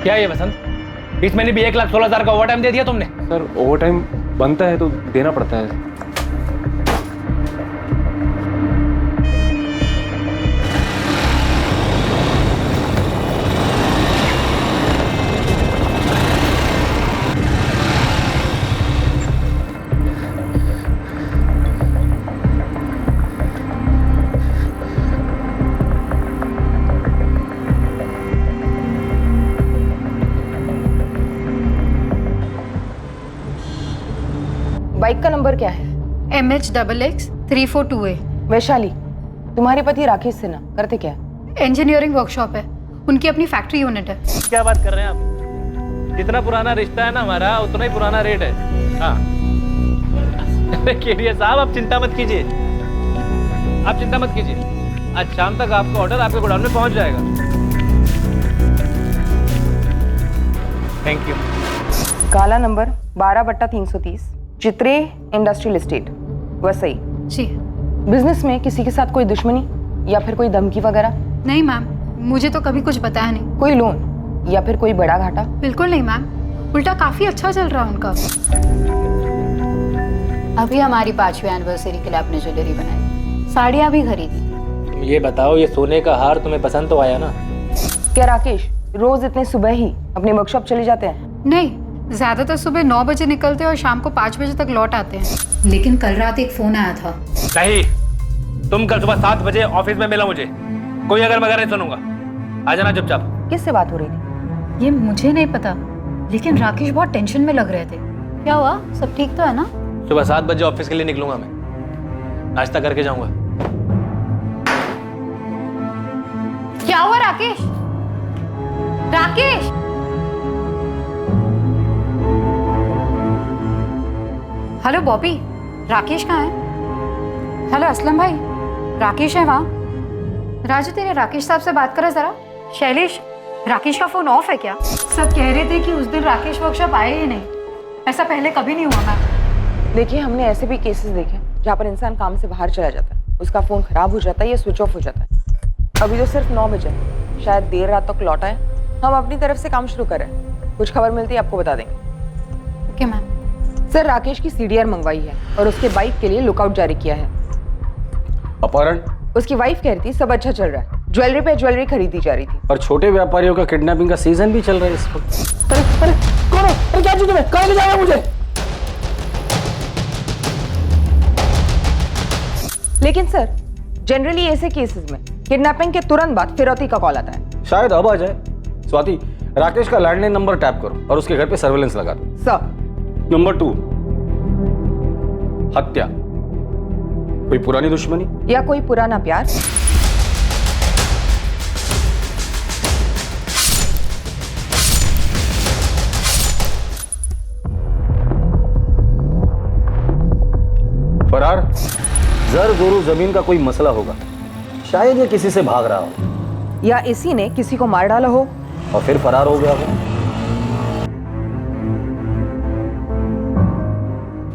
क्या है ये वसंत, इस महीने भी 1,16,000 का ओवर टाइम दे दिया तुमने? सर ओवर टाइम बनता है तो देना पड़ता है। बाइक का नंबर क्या है? MH-XX-342A। वैशाली, तुम्हारे पति राकेश सिन्हा करते क्या है? इंजीनियरिंग वर्कशॉप है, उनकी अपनी फैक्ट्री यूनिट है। क्या बात कर रहे हैं आप? जितना पुराना रिश्ता है ना हमारा, उतना ही पुराना रेट है। हाँ केडिया साहब, आप चिंता मत कीजिए, आप चिंता मत कीजिए। आज शाम तक आपका ऑर्डर आपके गोडाउन में पहुंच जाएगा। Thank you. काला नंबर 12/330, चित्रे इंडस्ट्रियल एस्टेट, वसई। जी। बिजनेस में किसी के साथ कोई दुश्मनी या फिर कोई धमकी वगैरह? नहीं मैम, मुझे तो कभी कुछ बताया नहीं। कोई लोन या फिर कोई बड़ा घाटा? बिल्कुल नहीं मैम, उल्टा काफी अच्छा चल रहा है उनका। अभी हमारी 5वीं एनिवर्सरी के लिए आपने ज्वेलरी बनाई, साड़ियाँ भी खरीदी। ये बताओ, ये सोने का हार तुम्हें पसंद तो आया ना? क्या राकेश रोज इतने सुबह ही अपने वर्कशॉप चले जाते हैं? नहीं, ज्यादातर सुबह 9 बजे निकलते हैं और शाम को 5 बजे तक लौट आते हैं। लेकिन कल रात एक फोन आया था। नहीं, तुम कल सुबह 7 बजे ऑफिस में मिला मुझे। कोई अगर मगर नहीं सुनूंगा। आ जाना चुपचाप। किससे बात हो रही थी? ये मुझे नहीं पता, लेकिन राकेश बहुत टेंशन में लग रहे थे। क्या हुआ, सब ठीक तो है ना? सुबह 7 बजे ऑफिस के लिए निकलूंगा मैं, नाश्ता करके जाऊंगा। क्या हुआ राकेश? राकेश! हेलो बॉबी, राकेश कहाँ है? हेलो असलम भाई, राकेश है वहाँ? राजू, तेरे राकेश साहब से बात करो जरा। शैलेश, राकेश का फोन ऑफ है क्या? सब कह रहे थे कि उस दिन राकेश वर्कशॉप आए ही नहीं। ऐसा पहले कभी नहीं हुआ मैम। देखिए, हमने ऐसे भी केसेस देखे जहाँ पर इंसान काम से बाहर चला जाता है, उसका फोन खराब हो जाता है या स्विच ऑफ हो जाता है। अभी तो सिर्फ 9 बजे, शायद देर रात तक लौटा है। हम अपनी तरफ से काम शुरू करें, कुछ खबर मिलती है आपको बता देंगे। Okay ma'am. सर, राकेश की CDR मंगवाई है और उसके बाइक के लिए लुकआउट जारी किया है। अपहरण? उसकी वाइफ कह रही थी सब अच्छा चल रहा है, ज्वेलरी पे ज्वेलरी खरीदी जा रही थी। और छोटे व्यापारियों का किडनैपिंग का सीजन भी चल रहा है इस वक्त। अरे कौन है? अरे क्या चीज तुम्हें? कहाँ ले जा रहे हो मुझे? लेकिन सर, जनरली ऐसे केसेस में किडनैपिंग के तुरंत बाद फिरौती का कॉल आता है। शायद अब आ जाए। स्वाति, राकेश का लैंडलाइन नंबर टैप करो और उसके घर पे सर्वेलेंस लगा दो। सर। नंबर 2, हत्या। कोई पुरानी दुश्मनी या कोई पुराना प्यार? फरार? जर जोरू जमीन का कोई मसला होगा, शायद ये किसी से भाग रहा हो या इसी ने किसी को मार डाला हो और फिर फरार हो गया हो।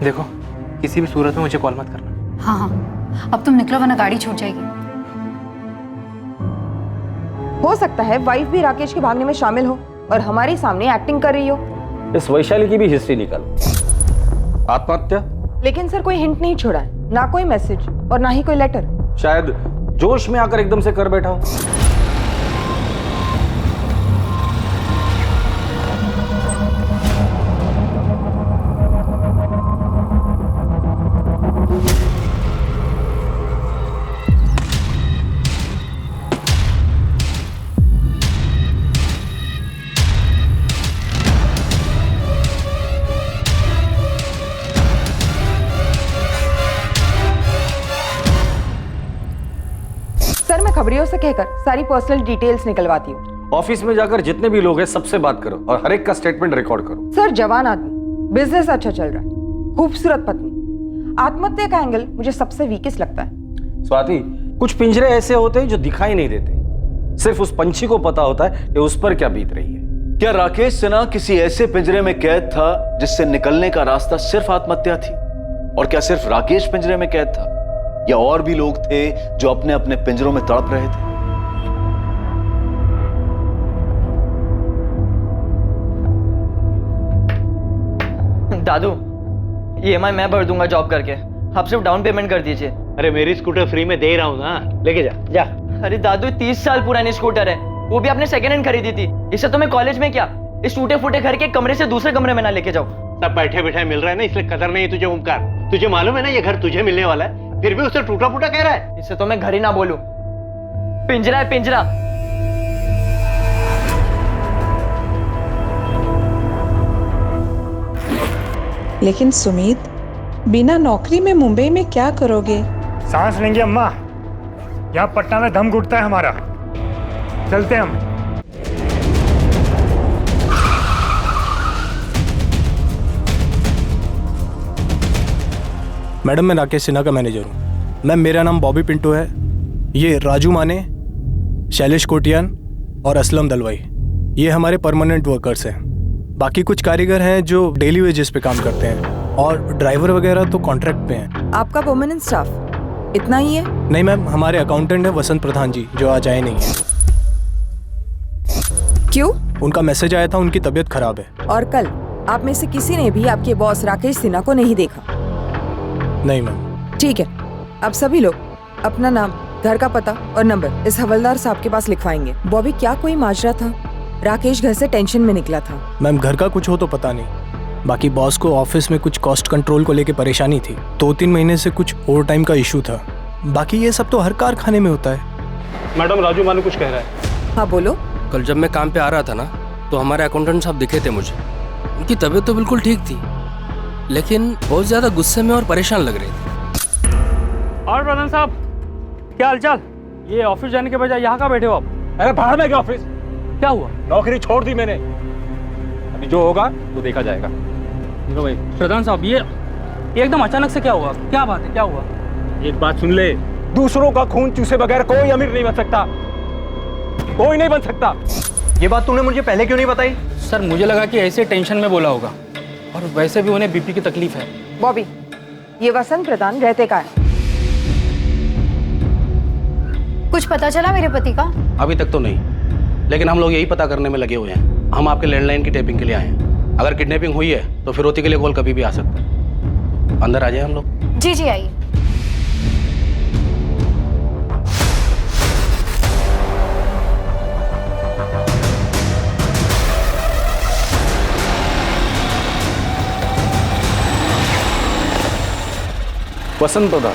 देखो, किसी भी सूरत में मुझे कॉल मत करना। हाँ हाँ, अब तुम निकलो वरना गाड़ी छूट जाएगी। हो सकता है वाइफ भी राकेश के भागने में शामिल हो और हमारे सामने एक्टिंग कर रही हो। इस वैशाली की भी हिस्ट्री निकालो। आत्महत्या? लेकिन सर, कोई हिंट नहीं छोड़ा है, ना कोई मैसेज और ना ही कोई लेटर। शायद जोश में आकर एकदम से कर बैठा हो। सर, मैं खबरियों से कहकर सारी पर्सनल डिटेल्स निकलवाती हूँ। ऑफिस में जाकर जितने भी लोग हैं सबसे बात करो और हर एक का स्टेटमेंट रिकॉर्ड करो। सर, जवान आदमी, बिजनेस अच्छा चल रहा है, खूबसूरत पत्नी, आत्महत्या का एंगल मुझे सबसे वीकेस्ट लगता है। स्वाति, कुछ पिंजरे ऐसे होते हैं जो दिखाई नहीं देते, सिर्फ उस पंछी को पता होता है कि उस पर क्या बीत रही है। क्या राकेश सिन्हा किसी ऐसे पिंजरे में कैद था जिससे निकलने का रास्ता सिर्फ आत्महत्या थी? और क्या सिर्फ राकेश पिंजरे में कैद था या और भी लोग थे जो अपने अपने पिंजरों में तड़प रहे थे? दादू EMI मैं भर दूंगा जॉब करके, आप सिर्फ डाउन पेमेंट कर दीजिए। अरे मेरी स्कूटर फ्री में दे रहा हूँ ना, लेके जा जा। अरे दादू 30 साल पुरानी स्कूटर है, वो भी आपने सेकेंड हैंड खरीदी थी। इससे तो मैं कॉलेज में क्या इस टूटे फूटे घर के कमरे से दूसरे कमरे में ना लेके जाऊँ। सब बैठे बैठे मिल रहा है ना, इसलिए कदर नहीं है तुझे ओमकार। तुझे मालूम है ना ये घर तुझे मिलने वाला है, फिर भी उसे टूटा फूटा कह रहा है। इससे तो मैं घर ही ना बोलूं, पिंजरा है पिंजरा। लेकिन सुमित, बिना नौकरी में मुंबई में क्या करोगे? सांस लेंगे अम्मा, यहाँ पटना में दम घुटता है हमारा। चलते हम। मैडम मैं राकेश सिन्हा का मैनेजर हूँ। मैम मेरा नाम बॉबी पिंटो है। ये राजू माने, शैलेश कोटियान और असलम दलवाई ये हमारे परमानेंट वर्कर्स हैं। बाकी कुछ कारीगर हैं जो डेली वेजेस पे काम करते हैं और ड्राइवर वगैरह तो कॉन्ट्रैक्ट पे हैं। आपका परमानेंट स्टाफ इतना ही है? नहीं मैम, हमारे अकाउंटेंट है वसंत प्रधान जी जो आज आए नहीं है। क्यों? उनका मैसेज आया था, उनकी तबीयत खराब है। और कल आप में से किसी ने भी आपके बॉस राकेश सिन्हा को नहीं देखा? नहीं मैम। ठीक है, अब सभी लोग अपना नाम, घर का पता और नंबर इस हवलदार साहब के पास लिखवाएंगे। बॉबी क्या कोई माजरा था? राकेश घर से टेंशन में निकला था। मैम घर का कुछ हो तो पता नहीं, बाकी बॉस को ऑफिस में कुछ कॉस्ट कंट्रोल को लेके परेशानी थी। 2-3 महीने से कुछ ओवर टाइम का इशू था। बाकी ये सब तो हर कारखाने में होता है। मैडम राजू मानू कुछ कह रहा है। हाँ बोलो। कल जब मैं काम पे आ रहा था ना, तो हमारे अकाउंटेंट साहब दिखे थे मुझे। उनकी तबीयत तो बिल्कुल ठीक थी, लेकिन बहुत ज्यादा गुस्से में और परेशान लग रहे थे। और प्रधान साहब क्या हालचाल? ये ऑफिस जाने के बजाय यहाँ का बैठे हो आप? अरे बाहर में क्या ऑफिस? क्या हुआ? नौकरी छोड़ दी मैंने, अभी जो होगा वो देखा जाएगा। लो भाई प्रधान साहब, ये एकदम अचानक से क्या हुआ? क्या बात है, क्या हुआ? एक बात सुन ले, दूसरों का खून चूसे बगैर कोई अमीर नहीं बन सकता, कोई नहीं बन सकता। ये बात तूने मुझे पहले क्यों नहीं बताई? सर मुझे लगा कि ऐसे टेंशन में बोला होगा, और वैसे भी उन्हें बीपी की तकलीफ है। बॉबी, ये वसंत प्रधान रहते का है? कुछ पता चला मेरे पति का? अभी तक तो नहीं, लेकिन हम लोग यही पता करने में लगे हुए हैं। हम आपके लैंडलाइन की टेपिंग के लिए आए हैं। अगर किडनैपिंग हुई है तो फिरौती के लिए कॉल कभी भी आ सकता है। अंदर आ जाए हम लोग। जी जी आइए। वसंत प्रधान,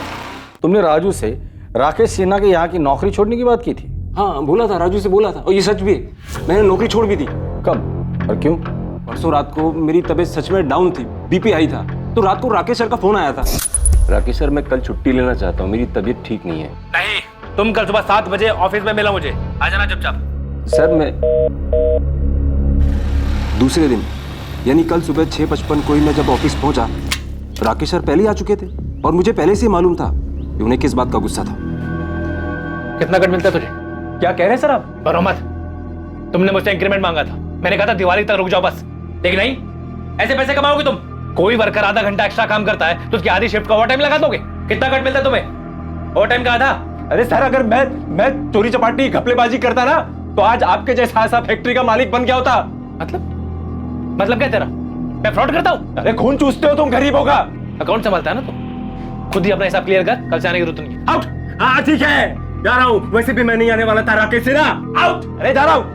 तुमने राजू से राकेश सिन्हा के यहाँ की नौकरी छोड़ने की बात की थी? हाँ बोला था, राजू से बोला था, और ये सच भी है। मैंने नौकरी छोड़ भी दी। कब और क्यों? परसों रात को मेरी तबीयत सच में डाउन थी, बीपी हाई था, तो रात को राकेश सर का फोन आया था। राकेश सर, मैं कल छुट्टी लेना चाहता हूँ, मेरी तबीयत ठीक नहीं है। नहीं, तुम कल सुबह 7 बजे ऑफिस में मिला मुझे, आ जाना चुपचाप। सर मैं दूसरे दिन यानी कल सुबह 6:55 को ही मैं जब ऑफिस पहुंचा, राकेश सर पहले ही आ चुके थे और मुझे पहले से मालूम था कि उन्हें किस बात का गुस्सा था। कितना कट मिलता है तुझे? क्या कह रहे हैं सर आप? बरो मत। तुमने मुझसे इंक्रीमेंट मांगा था, मैंने कहा था दिवाली तक रुक जाओ बस, लेकिन नहीं। ऐसे पैसे कमाओगे तुम? कोई वर्कर आधा घंटा एक्स्ट्रा काम करता है तो उसकी आधी शिफ्ट का ओवर टाइम लगा दोगे? कितना कट मिलता है तुम्हें ओवर टाइम का आधा? अरे सर, अगर मैं चोरी चपाटी घपलेबाजी करता ना, तो आज आपके जैसा ऐसा फैक्ट्री का मालिक बन गया होता। मतलब क्या तेरा? मैं फ्रॉड करता हूँ? अरे खून चूसते हो तुम गरीबों का। अकाउंट संभालता है ना तुम, खुद ही अपना हिसाब क्लियर कर, कल से आने की जरूरत नहीं। आउट। हाँ ठीक है, जा रहा हूँ। वैसे भी मैं नहीं आने वाला था राकेश सिन्हा। आउट। अरे जा रहा हूँ।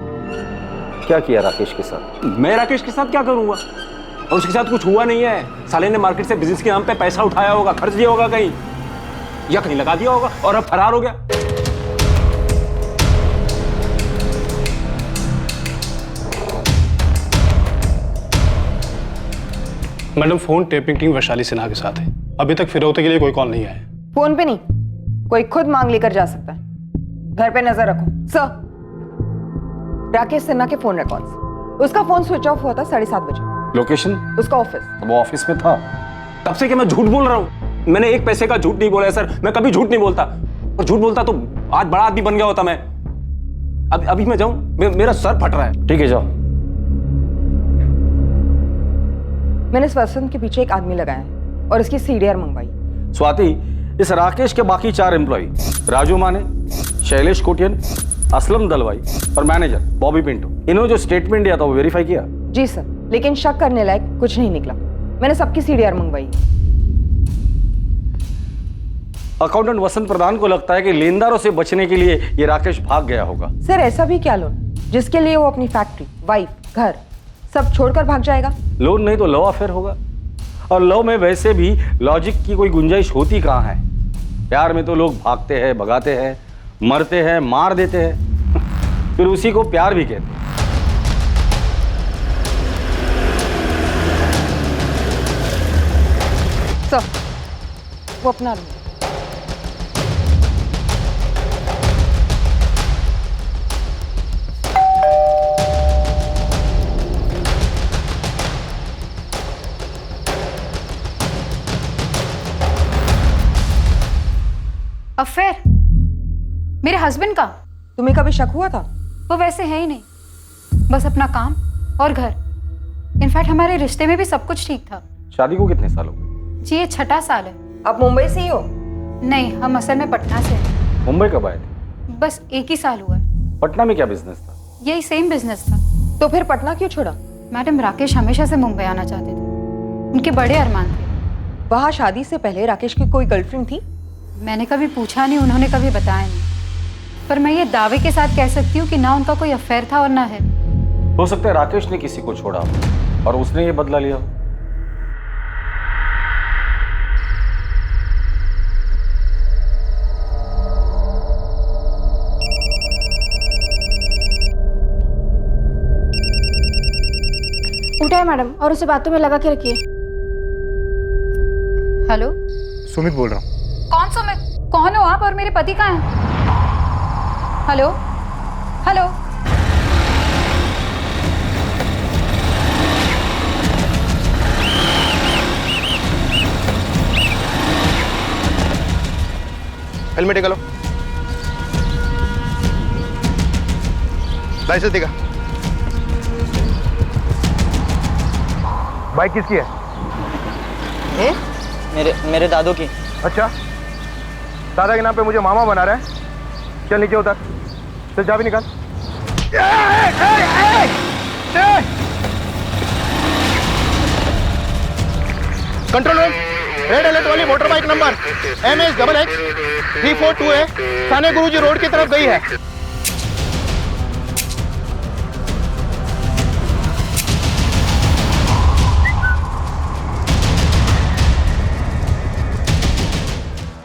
क्या किया राकेश के साथ? मैं राकेश के साथ क्या करूंगा? और उसके साथ कुछ हुआ नहीं है। साले ने मार्केट से बिजनेस के नाम पे पैसा उठाया होगा, खर्च दिया होगा कहीं, या कहीं लगा दिया होगा और अब फरार हो गया। Madam phone tapping team Vaishali Sinha के साथ है। अभी तक फिरौती के लिए कोई कॉल नहीं आया। फोन पे नहीं, कोई खुद मांग लेकर जा सकता है। घर पे नजर रखो सर। राकेश सिन्हा के फोन रिकॉर्ड्स, उसका फोन स्विच ऑफ हुआ था 7:30 बजे। लोकेशन? उसका ऑफिस। वो ऑफिस में था। तब से क्या मैं झूठ बोल रहा हूँ? मैंने एक पैसे का झूठ नहीं बोला है सर। मैं कभी झूठ नहीं बोलता, और झूठ बोलता तो आज बड़ा आदमी बन गया होता मैं। अभी मैं जाऊं? मेरा सर फट रहा है। ठीक है जाओ। मैंने इस वसंत के पीछे एक आदमी लगाया है और इसकी सीडीआर मंगवाई। स्वाति, इस राकेश के बाकी 4 एम्प्लॉय, राजू माने, शैलेश कोटियन, असलम दलवाई और मैनेजर बॉबी पिंटो, इन्होंने जो स्टेटमेंट दिया था वो वेरीफाई किया? जी सर, लेकिन शक करने लायक कुछ नहीं निकला। मैंने सबकी सीडीआर मंगवाई। अकाउंटेंट वसंत प्रधान को लगता है कि लेनदारों से बचने के लिए ये राकेश भाग गया होगा। सर ऐसा भी क्या लोन जिसके लिए वो अपनी फैक्ट्री, वाइफ, घर सब छोड़कर भाग जाएगा? लोन नहीं तो लव अफेयर होगा, और लव में वैसे भी लॉजिक की कोई गुंजाइश होती कहाँ है। प्यार में तो लोग भागते हैं, भगाते हैं, मरते हैं, मार देते हैं फिर उसी को प्यार भी कहते हैं। सर वो अपना रूम। अफेयर मेरे हस्बैंड का? तुम्हें कभी शक हुआ था? वो वैसे है ही नहीं, बस अपना काम और घर। इनफैक्ट हमारे रिश्ते में भी सब कुछ ठीक था। शादी को कितने साल हो गए? जी ये 6ठा साल है। आप मुंबई से ही हो? नहीं, हम असल में पटना से हैं। मुंबई कब आए थे? बस 1 ही साल हुआ है। पटना में क्या बिजनेस था? यही सेम बिजनेस था। तो फिर पटना क्यों छोड़ा? मैडम राकेश हमेशा से मुंबई आना चाहते थे, उनके बड़े अरमान थे। वहाँ शादी से पहले राकेश की कोई गर्लफ्रेंड थी? मैंने कभी पूछा नहीं, उन्होंने कभी बताया नहीं, पर मैं ये दावे के साथ कह सकती हूँ कि ना उनका कोई अफेयर था और ना है। हो सकता है राकेश ने किसी को छोड़ा हो और उसने ये बदला लिया हो। उठाए मैडम और उसे बातों में लगा के रखिए। हेलो, सुमित बोल रहा हूँ। कौन सुमित? कौन हो आप और मेरे पति कहाँ हैं? हेलो हेलो, हेलमेट निकालो, लाइसेंस दिखा। बाइक किसकी है? मेरे दादू की। अच्छा, दादा के नाम पे मुझे मामा बना रहा है। चल नीचे उतर, चल चाबी निकाल। कंट्रोल रूम, रेड अलर्ट वाली motor bike number MS XX 342 थाने गुरुजी रोड की तरफ गई है।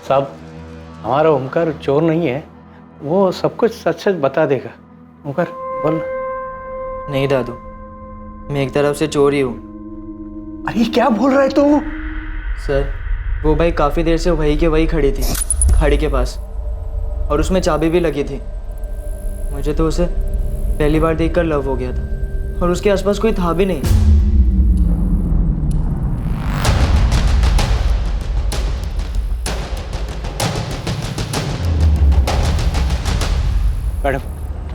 साहब, हमारा ओमकार चोर नहीं है, वो सब कुछ सच सच बता देगा। ओमकार बोल। नहीं दादू, मैं एक तरफ से चोर ही हूँ। अरे क्या बोल रहा है तू? सर वो बाइक काफ़ी देर से वही के वही खड़ी थी, खाड़ी के पास, और उसमें चाबी भी लगी थी। मुझे तो उसे पहली बार देखकर लव हो गया था, और उसके आसपास कोई था भी नहीं।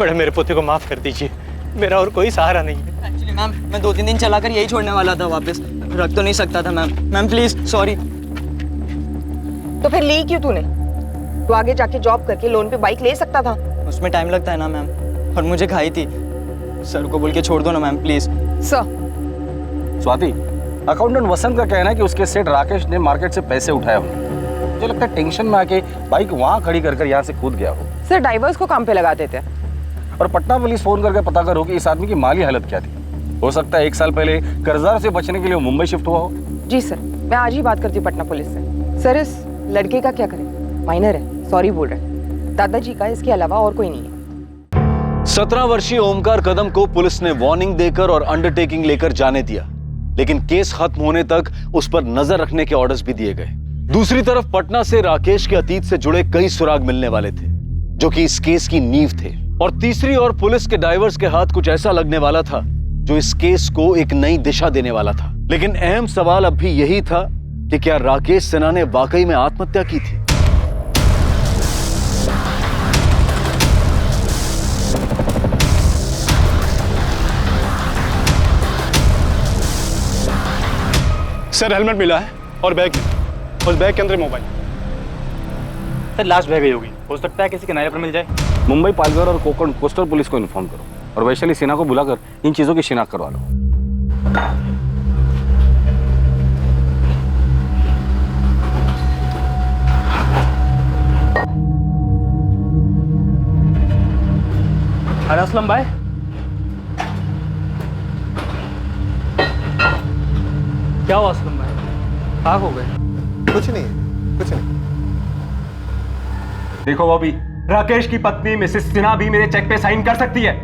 मैडम मेरे पोते को माफ कर दीजिए, मेरा और कोई सहारा नहीं है। एक्चुअली मैम, मैं 2-3 दिन चलाकर यही छोड़ने वाला था, वापस रख तो नहीं सकता था मैम। Ma'am please, sorry. तो फिर ली क्यों तूने? तू आगे जाके जॉब करके लोन पे बाइक ले सकता था। उसमें टाइम लगता है ना मैम, और मुझे खाई थी। सर को बोल के छोड़ दो ना ma'am, please. Sir Swati, accountant Vasant का कहना है कि उसके सेठ राकेश ने मार्केट से पैसे उठाए होंगे। मुझे लगता है टेंशन में आके बाइक वहां खड़ी कर यहाँ से कूद गया हो। सर ड्राइवर्स को काम पे लगा देते हैं। और पटना पुलिस फोन करके पता करो कि इस आदमी की माली हालत क्या थी। हो सकता है 1 साल पहले कर्जदारों से बचने के लिए वो मुंबई शिफ्ट हुआ हो। जी सर, मैं आज ही बात करती हूँ पटना पुलिस से। सर इस लड़के का क्या करें? माइनर है, सॉरी बोल रहे हैं। दादाजी का इसके अलावा और कोई नहीं है। 17 वर्षीय ओमकार कदम को पुलिस ने वार्निंग देकर और अंडरटेकिंग लेकर जाने दिया, लेकिन केस खत्म होने तक उस पर नजर रखने के ऑर्डर्स भी दिए गए। दूसरी तरफ पटना से राकेश के अतीत से जुड़े कई सुराग मिलने वाले थे, जो कि इस केस की नींव थे। और तीसरी ओर पुलिस के डाइवर्स के हाथ कुछ ऐसा लगने वाला था जो इस केस को एक नई दिशा देने वाला था। लेकिन अहम सवाल अब भी यही था कि क्या राकेश सिन्हा ने वाकई में आत्महत्या की थी? सर हेलमेट मिला है और बैग, उस बैग के अंदर मोबाइल। सर लास्ट बैग ही होगी, हो सकता है किसी किनारे पर मिल जाए। मुंबई, पालघर और कोकण कोस्टल पुलिस को इन्फॉर्म करो और वैशाली सिन्हा को बुलाकर इन चीजों की शिनाख्त करवा लो। अरे असलम भाई, क्या हुआ असलम भाई? आग हो गए? कुछ नहीं, कुछ नहीं। देखो बॉबी, राकेश की पत्नी मिसेस सिन्हा भी मेरे चेक पे साइन कर सकती है।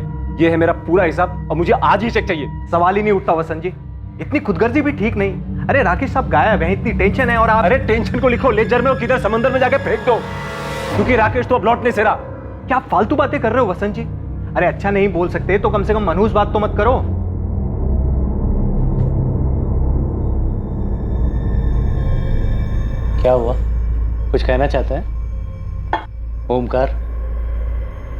ये है मेरा पूरा हिसाब और मुझे आज ही चेक चाहिए। सवाल ही नहीं उठता वसंत जी, इतनी खुदगर्जी भी ठीक नहीं। अरे राकेश साहब गायब है, इतनी टेंशन है और आप। अरे टेंशन को लिखो लेजर में और किधर समंदर में जाके फेंक दो, क्योंकि राकेश तो अब लौट नहीं से रहा। क्या आप फालतू बातें कर रहे हो वसंत जी? अरे अच्छा नहीं बोल सकते तो कम से कम मनहूस बात तो मत करो। क्या हुआ, कुछ कहना चाहता है? ओमकार,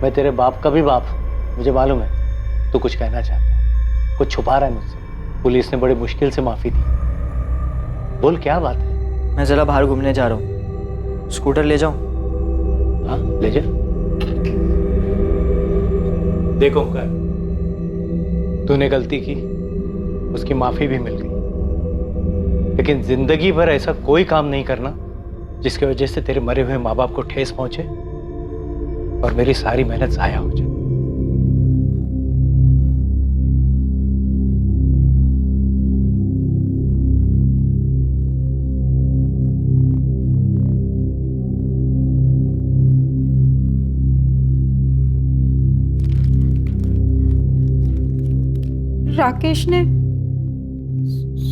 मैं तेरे बाप का भी बाप हूं, मुझे मालूम है तू कुछ कहना चाहता है, कुछ छुपा रहा है मुझसे। पुलिस ने बड़ी मुश्किल से माफी दी, बोल क्या बात है? मैं जरा बाहर घूमने जा रहा हूँ, स्कूटर ले जाऊं? हाँ ले जा। देखो ओमकार, तूने गलती की, उसकी माफी भी मिल गई, लेकिन जिंदगी भर ऐसा कोई काम नहीं करना जिसकी वजह से तेरे मरे हुए माँ बाप को ठेस पहुंचे और मेरी सारी मेहनत जाया हो जाए। राकेश ने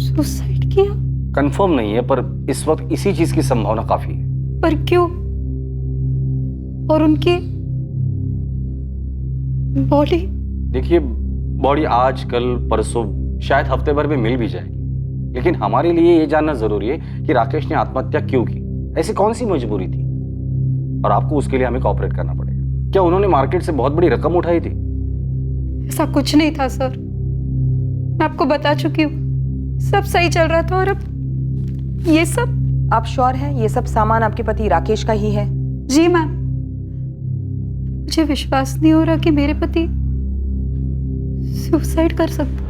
सुसाइड किया? कंफर्म नहीं है, पर इस वक्त इसी चीज की संभावना काफी है। पर क्यों? और उनकी बॉडी? देखिए, बॉडी आज कल परसों शायद हफ्ते भर में मिल भी जाएगी, लेकिन हमारे लिए ये जानना जरूरी है कि राकेश ने आत्महत्या क्यों की, ऐसी कौन सी मजबूरी थी, और आपको उसके लिए हमें कोऑपरेट करना पड़ेगा। क्या उन्होंने मार्केट से बहुत बड़ी रकम उठाई थी? ऐसा कुछ नहीं था सर, मैं आपको बता चुकी हूँ, सब सही चल रहा था और अब ये सब। आप श्योर हैं ये सब सामान आपके पति राकेश का ही है? जी मैम, मुझे विश्वास नहीं हो रहा कि मेरे पति सुसाइड कर सकते।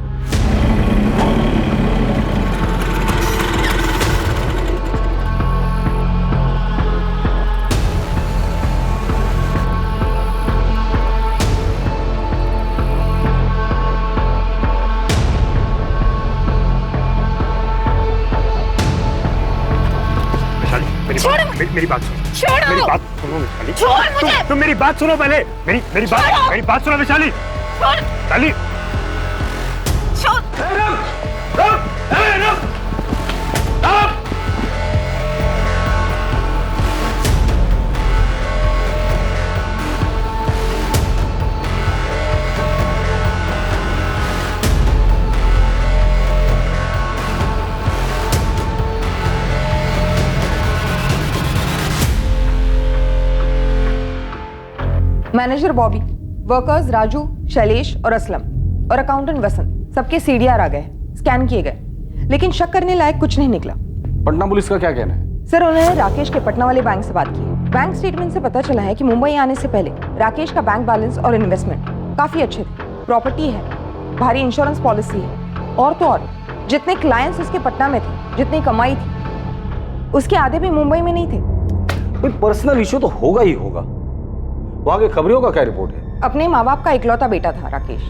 मेरी बात सुनो, छोड़ो! मेरी बात सुनो वैशाली। छोड़ मुझे! तुम मेरी बात सुनो पहले, मेरी बात सुनो वैशाली। वैशाली, मैनेजर बॉबी, वर्कर्स राजू, शैलेश और असलम और अकाउंटेंट वसंत, सबके सीडीआर आ गए, स्कैन किए गए, लेकिन शक करने लायक कुछ नहीं निकला। पटना पुलिस का क्या कहना है? सर, उन्होंने राकेश के पटना वाले बैंक से बात की। बैंक स्टेटमेंट से पता चला है कि मुंबई आने से पहले राकेश का बैंक बैलेंस और इन्वेस्टमेंट काफी अच्छे थे, प्रॉपर्टी है, भारी इंश्योरेंस पॉलिसी है, और तो और जितने क्लाइंट्स उसके पटना में थे, जितनी कमाई थी, उसके आधे भी मुंबई में नहीं थे। कोई पर्सनल इशू तो होगा ही होगा। वहां के खबरियों का क्या रिपोर्ट है? अपने माँ बाप का इकलौता बेटा था राकेश।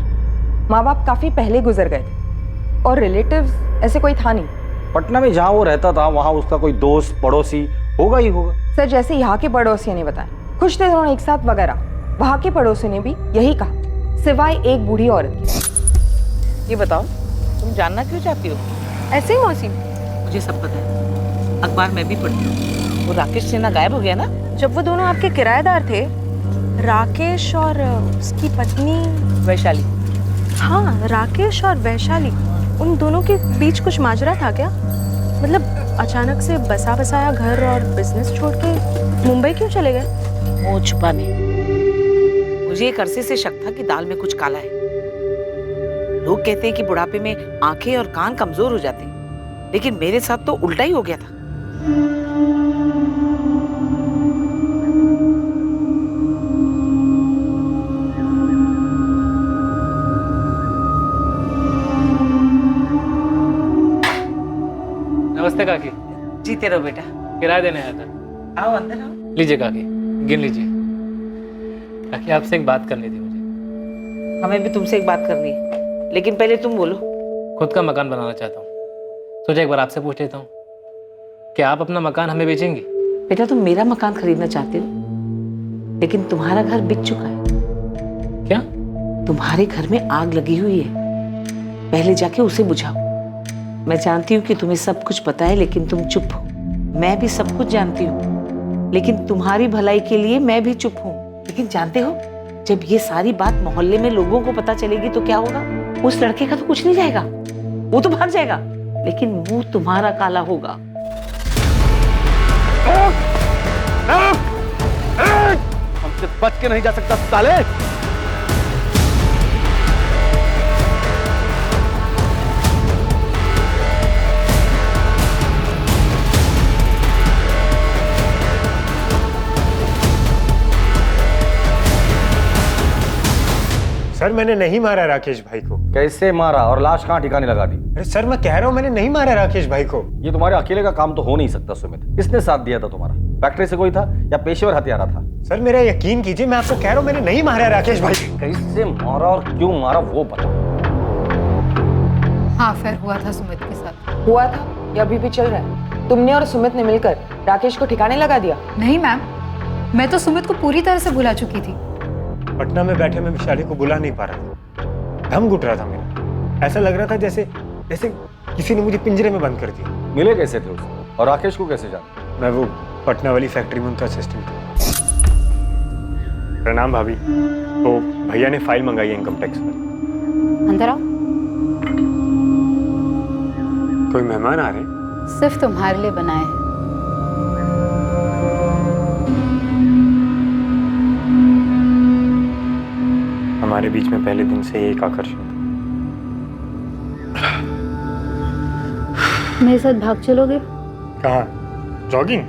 माँ बाप काफी पहले गुजर गए थे और रिलेटिव्स ऐसे कोई था नहीं। पटना में जहां वो रहता था वहां उसका कोई दोस्त पड़ोसी होगा ही होगा। सर, जैसे यहाँ के पड़ोसियों ने बताया, खुश थे दोनों एक साथ वगैरह, वहाँ के पड़ोसियों ने भी यही कहा, सिवाय एक बूढ़ी औरत की। ये बताओ, तुम जानना क्यों चाहती हो? ऐसे ही मौसी, मुझे सब पता है, अखबार में भी पढ़ती हूँ। वो राकेश सिन्हा गायब हो गया ना? जब वो दोनों आपके किराएदार थे, राकेश और उसकी पत्नी वैशाली। हाँ, राकेश और वैशाली, उन दोनों के बीच कुछ माजरा था क्या? मतलब अचानक से बसा बसाया घर और बिजनेस छोड़ के मुंबई क्यों चले गए? मुंह छुपाने। मुझे एक अरसे से शक था कि दाल में कुछ काला है। लोग कहते हैं कि बुढ़ापे में आंखें और कान कमजोर हो जाते हैं, लेकिन मेरे साथ तो उल्टा ही हो गया था। नमस्ते काकी। जीते रहो बेटा। किराया देने आया था। आओ अंदर आओ। लीजिए काकी, गिन लीजिए। काकी, आपसे एक बात करनी थी मुझे। हमें भी तुमसे एक बात करनी है, लेकिन पहले तुम बोलो। खुद का मकान बनाना चाहता हूँ। सोचा एक बार आपसे पूछ लेता हूँ, क्या आप अपना मकान हमें बेचेंगी? बेटा तुम मेरा मकान खरीदना चाहते हो, लेकिन तुम्हारा घर बिक चुका है। क्या? तुम्हारे घर में आग लगी हुई है, पहले जाके उसे बुझाओ। मैं जानती हूँ कि तुम्हें सब कुछ पता है, लेकिन तुम चुप हो। मैं भी सब कुछ जानती हूँ, लेकिन तुम्हारी भलाई के लिए मैं भी चुप हूँ। लेकिन जानते हो, जब ये सारी बात मोहल्ले में लोगों को पता चलेगी तो क्या होगा? उस लड़के का तो कुछ नहीं जाएगा, वो तो भाग जाएगा, लेकिन मुंह तुम्हारा काला होगा। हमसे बच के नहीं जा सकता साले। सर मैंने नहीं मारा राकेश भाई को। कैसे मारा और लाश कहाँ ठिकाने लगा दी? अरे सर मैं कह रहा हूँ मैंने नहीं मारा राकेश भाई को। ये तुम्हारे अकेले का काम तो हो नहीं सकता सुमित। किसने साथ दिया था तुम्हारा? फैक्ट्री से कोई था या पेशेवर हत्यारा था? सर मेरा यकीन कीजिए, मैं आपको कह रहा हूँ मैंने नहीं मारा राकेश भाई। कैसे मारा और क्यों मारा वो बताओ। हाँ अफेयर हुआ था सुमित के साथ। हुआ था या अभी भी चल रहा है? तुमने और सुमित ने मिलकर राकेश को ठिकाने लगा दिया? नहीं मैम, मैं तो सुमित को पूरी तरह से भुला चुकी थी। पटना में बैठे मैं विशाली को बुला नहीं पा रहा था, दम घुट रहा था मेरा। ऐसा लग रहा था जैसे जैसे किसी ने मुझे पिंजरे में बंद कर दिया। मिले कैसे थे उससे और राकेश को कैसे जाना? मैं वो पटना वाली फैक्ट्री में उनका असिस्टेंट था। प्रणाम भाभी। तो भैया ने फाइल मंगाई है इनकम टैक्स पर। अंदर आओ। कोई मेहमान आ रहे हैं? सिर्फ तुम्हारे लिए बनाए हैं। हमारे बीच में पहले दिन से एक आकर्षण था। मेरे साथ भाग चलोगे? कहाँ? जॉगिंग?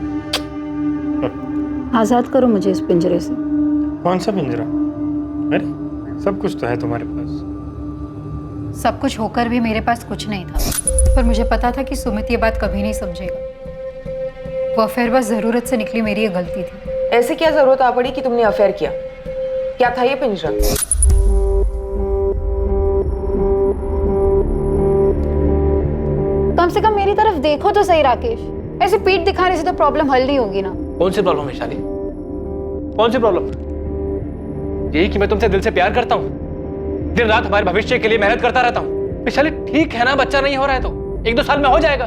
आजाद करो मुझे इस पिंजरे से। कौन सा पिंजरा? अरे सब कुछ तो है तुम्हारे पास। सब कुछ होकर भी मेरे पास कुछ नहीं था, पर मुझे पता था कि सुमित ये बात कभी नहीं समझेगा। वो अफेयर बस जरूरत से निकली, मेरी ये गलती थी। ऐसे क्या जरूरत आ पड़ी कि तुमने अफेयर किया? क्या था ये पिंजरा? कम से कम मेरी तरफ देखो तो सही राकेश। ऐसे पीठ दिखाने से तो प्रॉब्लम हल नहीं होगी ना। कौन सी प्रॉब्लम है शाली? कौन सी प्रॉब्लम? यही कि मैं तुमसे दिल से प्यार करता हूँ, दिन रात हमारे भविष्य के लिए मेहनत करता रहता हूँ। विशाली ठीक है ना, बच्चा नहीं हो रहा है तो 1-2 साल में हो जाएगा।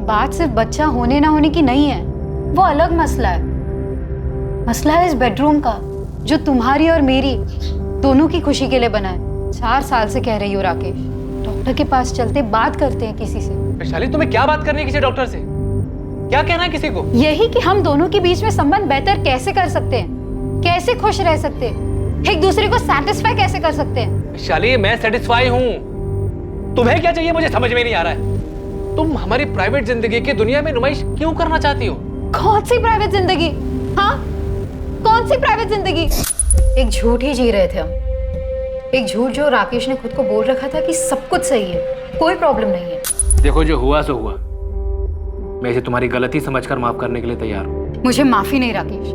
बात सिर्फ बच्चा होने ना होने की नहीं है, वो अलग मसला है। मसला है इस बेडरूम का, जो तुम्हारी और मेरी दोनों की खुशी के लिए बना है। 4 साल से कह रही हो राकेश, डॉक्टर के पास चलते बात करते हैं किसी से। विशाली तुम्हें क्या बात करनी है किसी डॉक्टर से? क्या कहना है किसी को? यही कि हम दोनों के बीच में संबंध बेहतर कैसे कर सकते हैं, कैसे खुश रह सकते हैं, एक दूसरे को सेटिस्फाई कैसे कर सकते हैं। विशाली मैं सेटिस्फाई हूँ, तुम्हें क्या चाहिए मुझे समझ में नहीं आ रहा है। तुम हमारी प्राइवेट जिंदगी की दुनिया में नुमाइश क्यों करना चाहती हो? कौन सी प्राइवेट जिंदगी? हाँ कौन सी प्राइवेट जिंदगी? एक झूठ ही जी रहे थे हम, एक झूठ जो राकेश ने खुद को बोल रखा था कि सब कुछ सही है, कोई प्रॉब्लम नहीं है। देखो जो हुआ सो हुआ, मैं इसे तुम्हारी गलती समझकर माफ करने के लिए तैयार हूँ। मुझे माफी नहीं राकेश,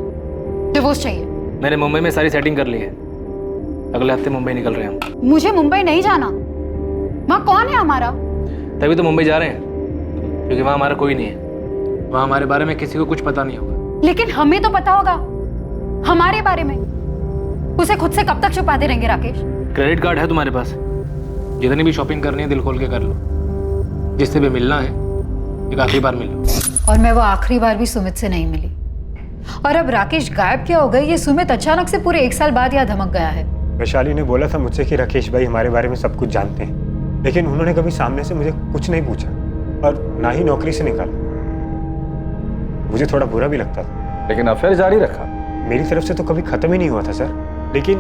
डिवोर्स चाहिए। मैंने मुंबई में सारी सेटिंग कर ली है, अगले हफ्ते मुंबई निकल रहे हैं हम। मुझे मुंबई नहीं जाना, वहाँ कौन है हमारा? तभी तो मुंबई जा रहे हैं, क्योंकि वहाँ हमारा कोई नहीं है। वहाँ हमारे बारे में किसी को कुछ पता नहीं होगा। लेकिन हमें तो पता होगा हमारे बारे में। उसे खुद से कब तक छुपाते रहेंगे राकेश? क्रेडिट कार्ड है तुम्हारे पास, जितनी भी शॉपिंग करनी है दिल खोल के कर लो। जिससे भी मिलना है एक आखिरी बार मिलो। और मैं वो आखिरी बार भी सुमित से नहीं मिली। और अब राकेश गायब क्या हो गई, ये सुमित अचानक से पूरे 1 साल बाद यहाँ धमक गया है। वैशाली ने बोला था मुझसे कि राकेश भाई हमारे बारे में सब कुछ जानते हैं, लेकिन उन्होंने कभी सामने से मुझे कुछ नहीं पूछा और ना ही नौकरी से निकाला। मुझे थोड़ा बुरा भी लगता था, लेकिन अफेयर जारी रखा। मेरी तरफ से तो कभी खत्म ही नहीं हुआ था सर, लेकिन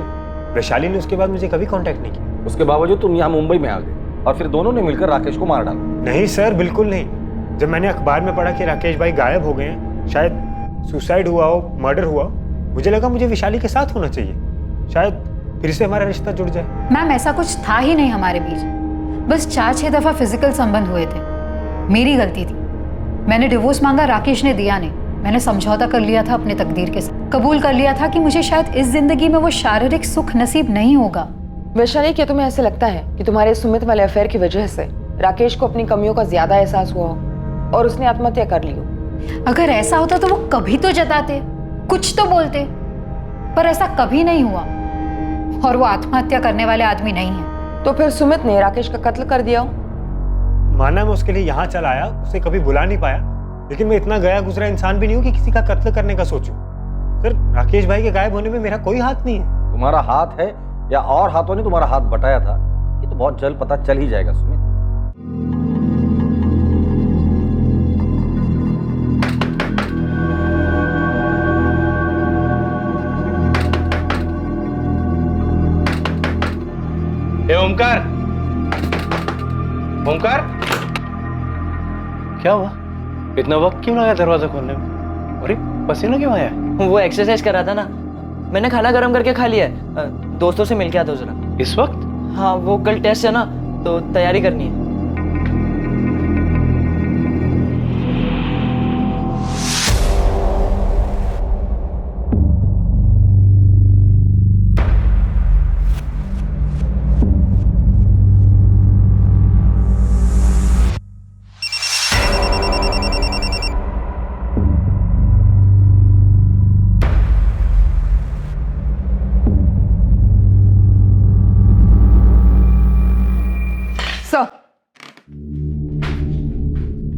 वैशाली ने उसके बाद मुझे कभी कांटेक्ट नहीं किया। उसके बावजूद तुम यहाँ मुंबई में आ गए और फिर दोनों ने मिलकर राकेश को मार डाला। नहीं सर, बिल्कुल नहीं। जब मैंने अखबार में पढ़ा कि राकेश भाई गायब हो गए हैं, शायद सुसाइड हुआ हो, मर्डर हुआ, मुझे लगा मुझे विशाली के साथ होना चाहिए, शायद फिर से हमारा रिश्ता जुड़ जाए। मैम ऐसा कुछ था ही नहीं हमारे बीच, बस 4-6 दफा फिजिकल संबंध हुए थे। मेरी गलती थी, मैंने डिवोर्स मांगा, राकेश ने दिया नहीं। मैंने समझौता कर लिया था अपने तकदीर के साथ, कबूल कर लिया था कि मुझे शायद इस जिंदगी में वो शारीरिक सुख नसीब नहीं होगा, वैशाली, क्या तुम्हें ऐसे लगता है कि तुम्हारे सुमित वाले अफेयर की वजह से राकेश को अपनी कमियों का ज्यादा एहसास हुआ हो और उसने आत्महत्या कर ली हो? अगर ऐसा होता तो वो कभी तो जताते, कुछ तो बोलते, पर ऐसा कभी नहीं हुआ और वो आत्महत्या करने वाले आदमी नहीं है। तो फिर सुमित ने राकेश का कत्ल कर दिया हो? माना मैं उसके लिए यहाँ चला आया, उसे कभी बुला नहीं पाया, लेकिन मैं इतना गया गुजरा इंसान भी नहीं हूँ कि किसी का कत्ल करने का सोचूं। सर, राकेश भाई के गायब होने में मेरा कोई हाथ नहीं है। तुम्हारा हाथ है या और हाथों ने तुम्हारा हाथ बटाया था, ये तो बहुत जल्द पता चल ही जाएगा सुमित। ए ओमकार, ओमकार, क्या हुआ? इतना वक्त क्यों लगा दरवाजा खोलने में? अरे पसीना क्यों आया? वो एक्सरसाइज कर रहा था ना, मैंने खाना गर्म करके खा लिया है। दोस्तों से मिल के आता हूँ जरा। इस वक्त? हाँ, वो कल टेस्ट है ना, तो तैयारी करनी है।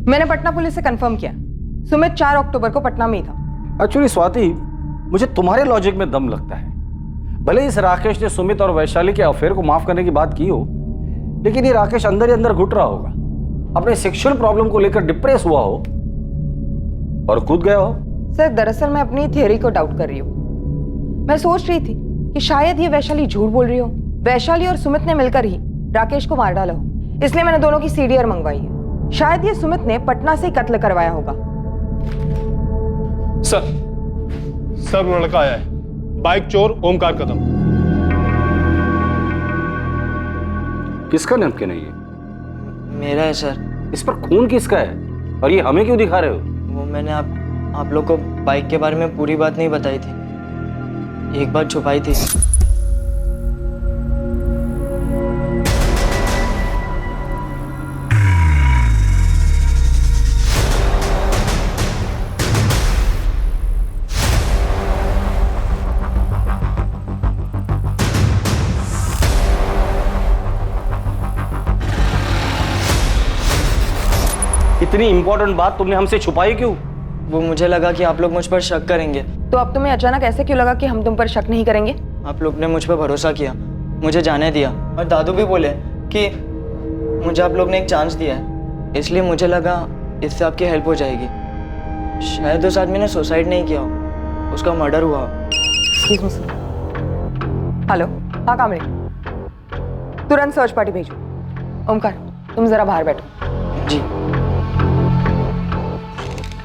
मैंने पटना पुलिस से कंफर्म किया, सुमित 4 अक्टूबर को पटना में ही था। एक्चुअली स्वाति, मुझे तुम्हारे लॉजिक में दम लगता है। भले इस राकेश ने सुमित और वैशाली के अफेयर को माफ करने की बात की हो, लेकिन ये राकेश अंदर ही अंदर घुट रहा होगा, अपने सेक्सुअल प्रॉब्लम को लेकर डिप्रेस हुआ हो और कूद गया हो। सर, दरअसल मैं अपनी थियरी को डाउट कर रही हूँ। मैं सोच रही थी कि शायद ये वैशाली झूठ बोल रही हो, वैशाली और सुमित ने मिलकर ही राकेश को मार डाला हो, इसलिए मैंने दोनों की सीडीआर मंगवाई है। शायद ये सुमित ने पटना से ही कत्ल करवाया होगा। सर वो लड़का आया है, बाइक चोर ओमकार कदम। किसका नैपकिन है ये? मेरा है सर। इस पर खून किसका है और ये हमें क्यों दिखा रहे हो? वो मैंने आप लोग को बाइक के बारे में पूरी बात नहीं बताई थी, एक बात छुपाई थी। इतनी इंपॉर्टेंट बात तुमने हमसे छुपाई क्यों? वो मुझे लगा कि आप लोग मुझ पर शक करेंगे। तो अब तुम्हें अचानक ऐसे क्यों लगा कि हम तुम पर शक नहीं करेंगे? आप लोग ने मुझ पर भरोसा किया, मुझे जाने दिया, और दादू भी बोले कि मुझे आप लोग ने एक चांस दिया है, इसलिए मुझे लगा इससे आपकी हेल्प हो जाएगी। शायद उस आदमी ने सुसाइड नहीं किया हो, उसका मर्डर हुआ। हेलो, हाँ कामड़ी, तुरंत सर्च पार्टी भेजो। ओमकार, तुम जरा बाहर बैठो। जी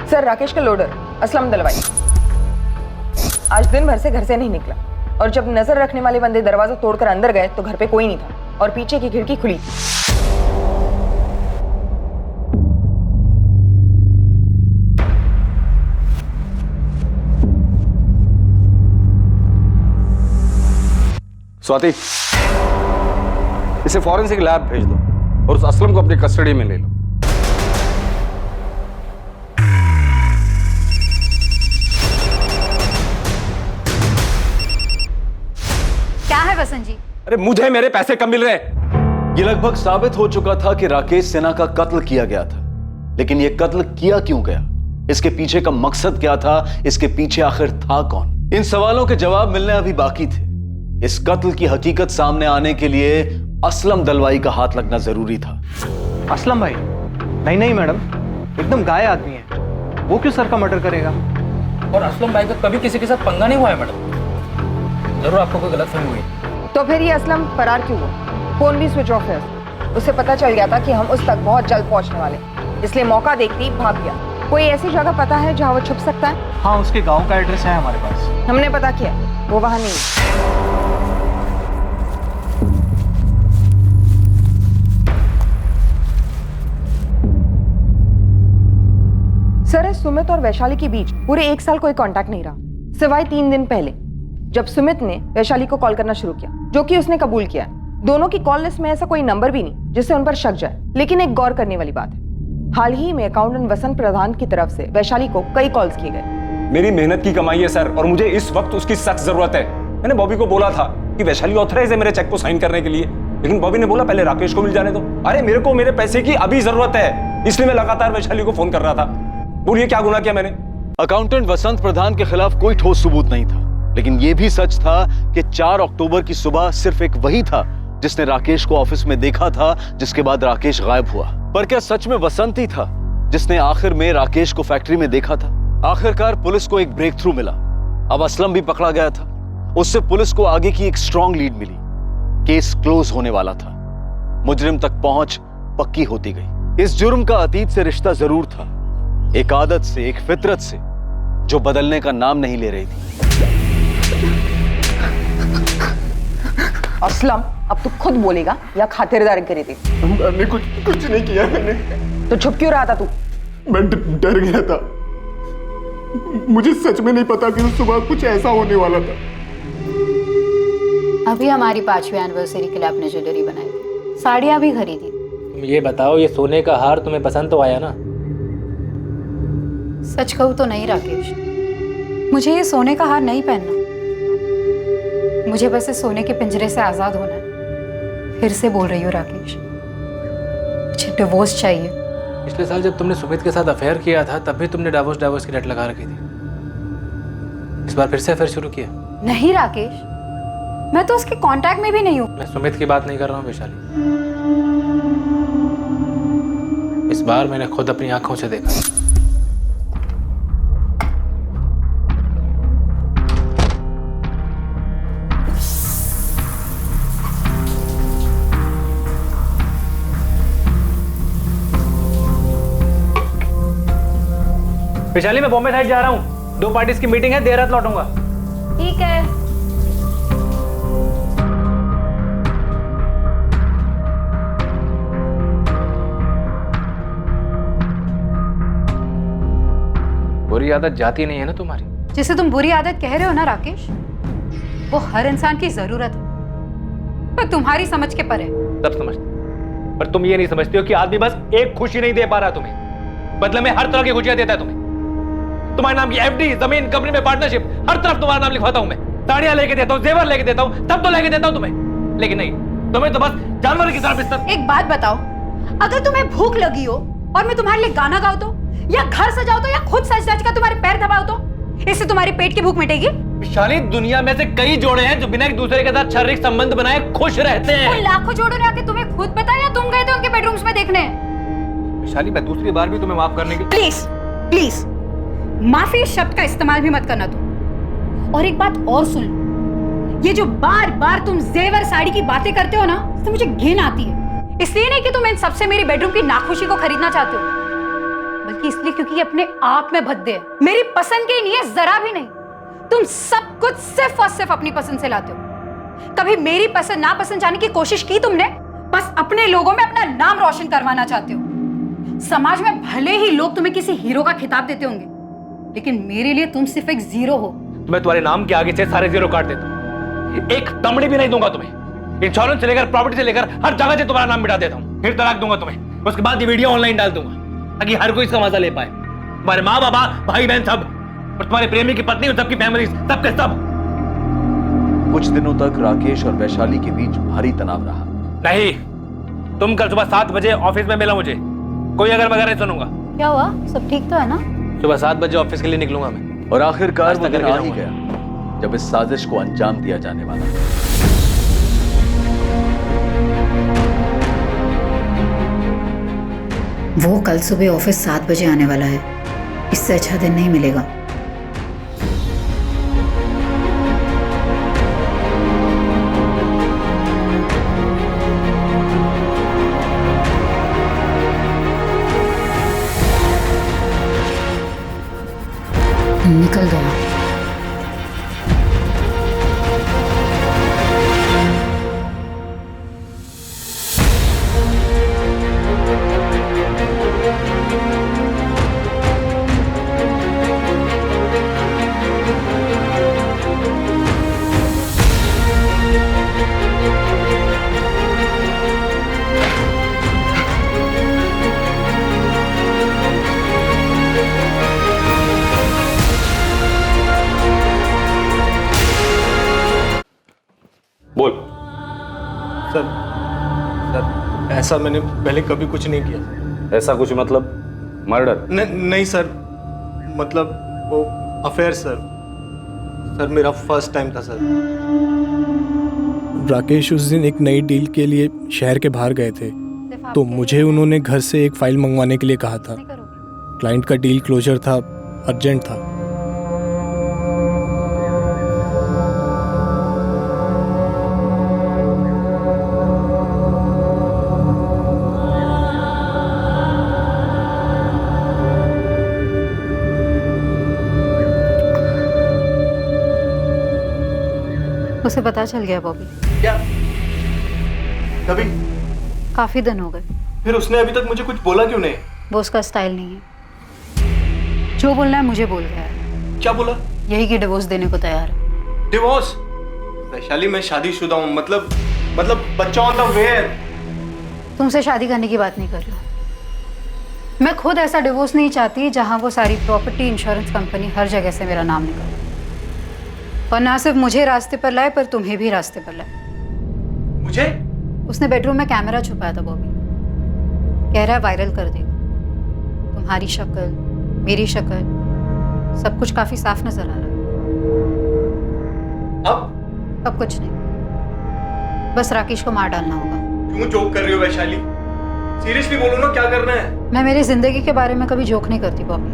सर, राकेश का लोडर असलम दलवाई आज दिन भर से घर से नहीं निकला, और जब नजर रखने वाले बंदे दरवाजा तोड़कर अंदर गए तो घर पे कोई नहीं था और पीछे की खिड़की खुली थी। स्वाति, इसे फॉरेंसिक लैब भेज दो और उस असलम को अपनी कस्टडी में ले लो। क्या है वसंत जी? अरे मुझे मेरे पैसे कब मिल रहे हैं? ये लगभग साबित हो चुका था कि राकेश सिन्हा का कत्ल किया गया था, लेकिन यह कत्ल किया क्यों गया, इसके पीछे का मकसद क्या था, इसके पीछे आखिर था कौन? इन सवालों के जवाब मिलने अभी बाकी थे। इस कत्ल की हकीकत सामने आने के लिए असलम दलवाई का हाथ लगना जरूरी था। असलम भाई? नहीं मैडम, एकदम गाय आदमी है, वो क्यों सर का मर्डर करेगा? और असलम भाई का कभी किसी के साथ पंगा नहीं हुआ है मैडम, जरूर आपको कोई गलतफहमी हुई। तो फिर ये असलम फरार क्यों हुआ? फोन भी स्विच ऑफ है, उसे पता चल गया था कि हम उस तक बहुत जल्द पहुंचने वाले, इसलिए मौका देखते ही भाग गया। कोई ऐसी जगह पता है जहाँ वो छुप सकता है? हाँ, उसके गांव का एड्रेस है हमारे पास। हमने पता किया, वो वहां नहीं है। सर, सुमित और वैशाली के बीच पूरे 1 साल कोई कांटेक्ट नहीं रहा, सिवाय 3 दिन पहले जब सुमित ने वैशाली को कॉल करना शुरू किया, जो कि उसने कबूल किया। दोनों की कॉल लिस्ट में ऐसा कोई नंबर भी नहीं जिससे उन पर शक जाए। लेकिन एक गौर करने वाली बात है, हाल ही में अकाउंटेंट वसंत प्रधान की तरफ से वैशाली को कई कॉल्स किए गए। मेरी मेहनत की कमाई है सर, और मुझे इस वक्त उसकी सख्त जरूरत है। मैंने बॉबी को बोला था कि वैशाली ऑथराइज है मेरे चेक को साइन करने के लिए, लेकिन बॉबी ने बोला पहले राकेश को मिल जाने दो। अरे मेरे को मेरे पैसे की अभी जरूरत है, इसलिए मैं लगातार वैशाली को फोन कर रहा था। बोलिए क्या गुनाह किया मैंने? अकाउंटेंट वसंत प्रधान के खिलाफ कोई ठोस सबूत नहीं था, लेकिन यह भी सच था कि 4 अक्टूबर की सुबह सिर्फ एक वही था जिसने राकेश को ऑफिस में देखा था, जिसके बाद राकेश गायब हुआ। पर क्या सच में वसंत ही था जिसने आखिर में राकेश को फैक्ट्री में देखा था? आखिरकार पुलिस को एक ब्रेक थ्रू मिला। अब असलम भी पकड़ा गया था। उससे पुलिस को आगे की एक स्ट्रॉन्ग लीड मिली। केस क्लोज होने वाला था। मुजरिम तक पहुंच पक्की होती गई। इस जुर्म का अतीत से रिश्ता जरूर था, एक आदत से, एक फितरत से, जो बदलने का नाम नहीं ले रही थी। असलम, अब तू खुद बोलेगा या खातिरदारी करी थी? मैंने कुछ नहीं किया। मैंने तो छुप क्यों रहा था तू? मैं डर गया था। मुझे सच में नहीं पता कि उस सुबह कुछ ऐसा होने वाला था। अभी हमारी 5वीं एनिवर्सरी के लिए आपने ज्वेलरी बनाई थी, साड़ियाँ भी खरीदी। तुम ये बताओ, ये सोने का हार तुम्हें पसंद तो आया ना? सच कहूँ तो नहीं राकेश, मुझे ये सोने का हार नहीं पहनना। मुझे बस इस सोने के पिंजरे से आज़ाद होना है। फिर से बोल रही हूँ राकेश, मुझे डिवोर्स चाहिए। पिछले साल जब तुमने सुमित के साथ अफेयर किया था तब भी तुमने डाइवोर्स की रट लगा रखी थी। इस बार फिर से अफेयर शुरू किया? नहीं राकेश, मैं तो उसके कांटेक्ट में भी नहीं हूँ। मैं सुमित की बात नहीं कर रहा हूँ वैशाली। इस बार मैंने खुद अपनी आंखों से देखा। वैशाली, मैं बॉम्बे साइड जा रहा हूँ, 2 पार्टीज की मीटिंग है, देर रात लौटूंगा। ठीक है। बुरी आदत जाती नहीं है ना तुम्हारी? जिसे तुम बुरी आदत कह रहे हो ना राकेश, वो हर इंसान की जरूरत है, पर तुम्हारी समझ के परे। सब समझते, पर तुम ये नहीं समझते हो कि आदमी बस एक खुशी नहीं दे पा रहा तुम्हें, बदले में हर तरह की खुशियां देता है तुम्हें। तुम्हारे नाम की एफडी, जमीन, कंपनी में पार्टनरशिप, हर तरफ तुम्हारा नाम लिखवाता हूं मैं। साड़ियां लेके देता हूं, जेवर लेके देता हूं, तब तो लेके देता हूं तुम्हें। लेकिन नहीं, तुम्हें तो बस जानवर की तरह बिस्तर। एक बात बताओ, अगर तुम्हें भूख लगी हो और मैं तुम्हारे लिए गाना गाऊं तो, या घर सजाओ तो, या खुद सज धज कर तुम्हारे पैर दबाओ तो, इससे तुम्हारी पेट की भूख मिटेगी? विशाली, दुनिया में से कई जोड़े हैं जो बिना एक दूसरे के साथ शारीरिक संबंध बनाए खुश रहते हैं। उन लाखों जोड़ों ने आके तुम्हें खुद बताया या तुम गए थे उनके बेडरूम्स में देखने? विशाली, मैं दूसरी बार भी तुम्हें माफ करने की। प्लीज प्लीज, माफी शब्द का इस्तेमाल भी मत करना तुम। और एक बात और सुन लो, ये जो बार बार तुम जेवर साड़ी की बातें करते हो ना, इससे मुझे घिन आती है। इसलिए नहीं कि तुम इन सबसे मेरी बेडरूम की नाखुशी को खरीदना चाहते हो, बल्कि इसलिए क्योंकि ये अपने आप में भद्दे है, मेरी पसंद के नहीं है, जरा भी नहीं। तुम सब कुछ सिर्फ और सिर्फ अपनी पसंद से लाते हो। कभी मेरी पसंद नापसंद जाने की कोशिश की तुमने? बस अपने लोगों में अपना नाम रोशन करवाना चाहते हो। समाज में भले ही लोग तुम्हें किसी हीरो का खिताब देते होंगे, लेकिन मेरे लिए तुम सिर्फ एक जीरो हो। मैं तुम्हारे नाम के आगे से सारे जीरो काट देता हूं। एक तमड़ी भी नहीं दूंगा तुम्हें। इंश्योरेंस से लेकर प्रॉपर्टी से लेकर हर जगह से तुम्हारा नाम मिटा देता हूं। फिर तलाक दूंगा तुम्हें, उसके बाद ये वीडियो ऑनलाइन डाल दूंगा ताकि हर कोई इसका मजा ले पाए। तुम्हारे माँ बाबा, भाई बहन सब, और तुम्हारे प्रेमी की पत्नी और सबकी फैमिली, सबके सब। कुछ दिनों तक राकेश और वैशाली के बीच भारी तनाव रहा। नहीं, तुम कल सुबह 7 बजे ऑफिस में मिला मुझे। कोई अगर वगैरह नहीं सुनूंगा। क्या हुआ? सब ठीक तो है ना? सुबह 7 बजे ऑफिस के लिए निकलूंगा मैं। और आखिरकार वो दिन आ ही गया जब इस साजिश को अंजाम दिया जाने वाला। वो कल सुबह ऑफिस 7 बजे आने वाला है। इससे अच्छा दिन नहीं मिलेगा। निकल गया। सर ऐसा मैंने पहले कभी कुछ नहीं किया। ऐसा कुछ मतलब मर्डर? नहीं सर, मतलब वो अफेयर सर। सर मेरा फर्स्ट टाइम था सर। राकेश उस दिन एक नई डील के लिए शहर के बाहर गए थे, तो मुझे उन्होंने घर से एक फाइल मंगवाने के लिए कहा था। क्लाइंट का डील क्लोजर था, अर्जेंट था। उसे पता चल गया बॉबी। क्या? कभी? काफी दिन हो गए। फिर उसने अभी तक मुझे कुछ बोला क्यों नहीं? वो उसका स्टाइल नहीं है। जो बोलना है मुझे बोल गया है। क्या बोला? यही कि डिवोर्स देने को तैयार है। डिवोर्स? वैशाली मैं शादीशुदा हूँ, मतलब बच्चा ऑन द वे है। तुमसे शादी करने की बात नहीं कर रही हूँ। मैं खुद ऐसा डिवोर्स नहीं चाहती जहाँ वो सारी प्रॉपर्टी, इंश्योरेंस कंपनी हर जगह से मेरा नाम निकाले, और ना सिर्फ मुझे रास्ते पर लाए पर तुम्हें भी रास्ते पर लाए। मुझे? उसने बेडरूम में कैमरा छुपाया था बॉबी। कह रहा है वायरल कर देगा। तुम्हारी शक्ल, मेरी शक्ल, सब कुछ काफी साफ नजर आ रहा है। अब कुछ नहीं, बस राकेश को मार डालना होगा। क्यों जोक कर रही हो वैशाली? सीरियसली बोलो ना, क्या करना है? मैं मेरी जिंदगी के बारे में कभी जोक नहीं करती बॉबी।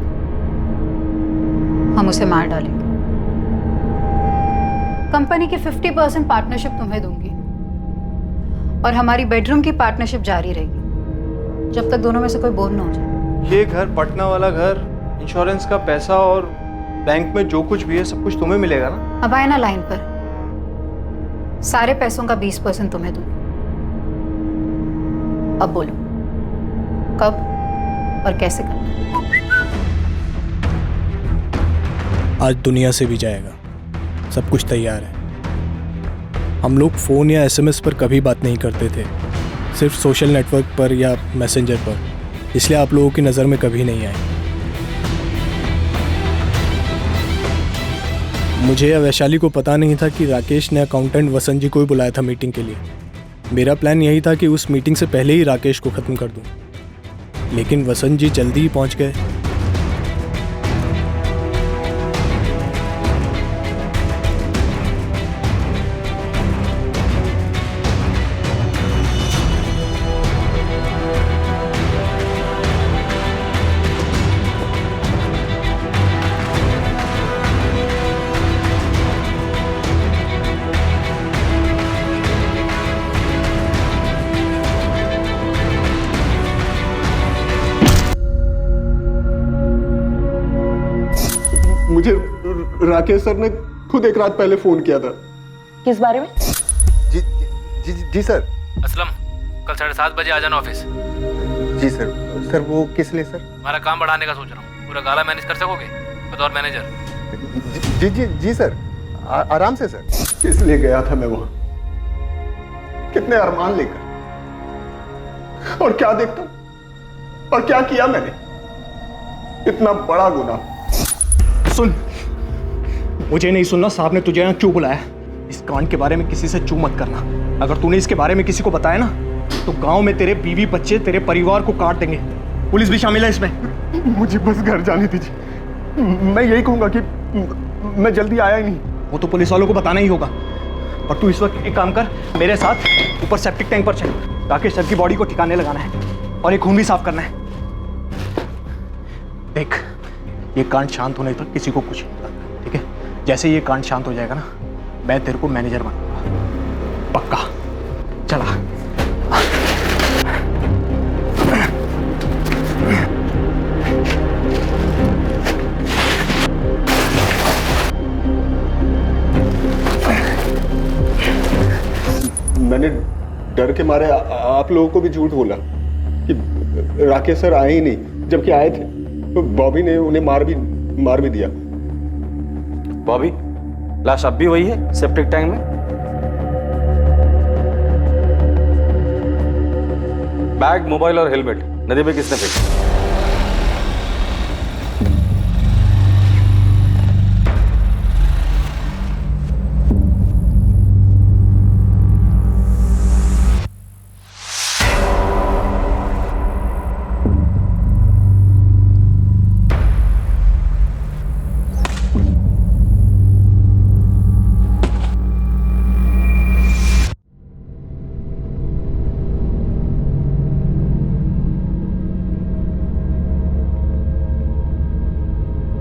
हम उसे मार डालेंगे। कंपनी की 50% पार्टनरशिप तुम्हें दूंगी, और हमारी बेडरूम की पार्टनरशिप जारी रहेगी जब तक दोनों में से कोई बोर ना हो जाए। ये घर, पटना वाला घर, इंश्योरेंस का पैसा और बैंक में जो कुछ भी है सब कुछ तुम्हें मिलेगा ना? अब आए ना लाइन पर। सारे पैसों का 20% तुम्हें दूंगी। अब बोलो कब और कैसे करना है? आज दुनिया से भी जाएगा, सब कुछ तैयार है। हम लोग फ़ोन या एसएमएस पर कभी बात नहीं करते थे, सिर्फ सोशल नेटवर्क पर या मैसेंजर पर, इसलिए आप लोगों की नज़र में कभी नहीं आए। मुझे या वैशाली को पता नहीं था कि राकेश ने अकाउंटेंट वसंत जी को ही बुलाया था मीटिंग के लिए। मेरा प्लान यही था कि उस मीटिंग से पहले ही राकेश को ख़त्म कर दूं, लेकिन वसंत जी जल्दी ही पहुंच गए। मुझे राकेश सर ने खुद एक रात पहले फोन किया था। किस बारे में? जी सर। असलम, कल 7:30 बजे आ जाना ऑफिस। जी सर। सर वो किस लिए सर? हमारा काम बढ़ाने का सोच रहा हूँ। पूरा गाला मैनेज कर सकोगे बतौर मैनेजर? जी सर, आराम से सर। इसलिए गया था मैं वहां, कितने अरमान लेकर, और क्या देखता हूं, और क्या किया मैंने, इतना बड़ा गुनाह। सुन, मुझे नहीं सुनना। साहब ने तुझे यहाँ क्यों बुलाया? इस कांड के बारे में किसी से चू मत करना। अगर तूने इसके बारे में किसी को बताया ना, तो गांव में तेरे बीवी बच्चे, तेरे परिवार को काट देंगे। पुलिस भी शामिल है इसमें। मुझे बस घर जाने दीजिए। मैं यही कहूंगा कि मैं जल्दी आया ही नहीं। वो तो पुलिस वालों को बताना ही होगा। और तू इस वक्त एक काम कर, मेरे साथ ऊपर सेप्टिक टैंक पर चल। राकेश सर की बॉडी को ठिकाने लगाना है और एक खून भी साफ करना है। देख, ये कांड शांत होने तक किसी को कुछ नहीं करना, ठीक है? जैसे ये कांड शांत हो जाएगा ना, मैं तेरे को मैनेजर बनाऊंगा, पक्का। चला। मैंने डर के मारे आप लोगों को भी झूठ बोला कि राकेश सर आए ही नहीं, जबकि आए थे। तो बॉबी ने उन्हें मार भी दिया। बॉबी, लाश अब भी वही है सेप्टिक टैंक में? बैग, मोबाइल और हेलमेट नदी में किसने फेंका?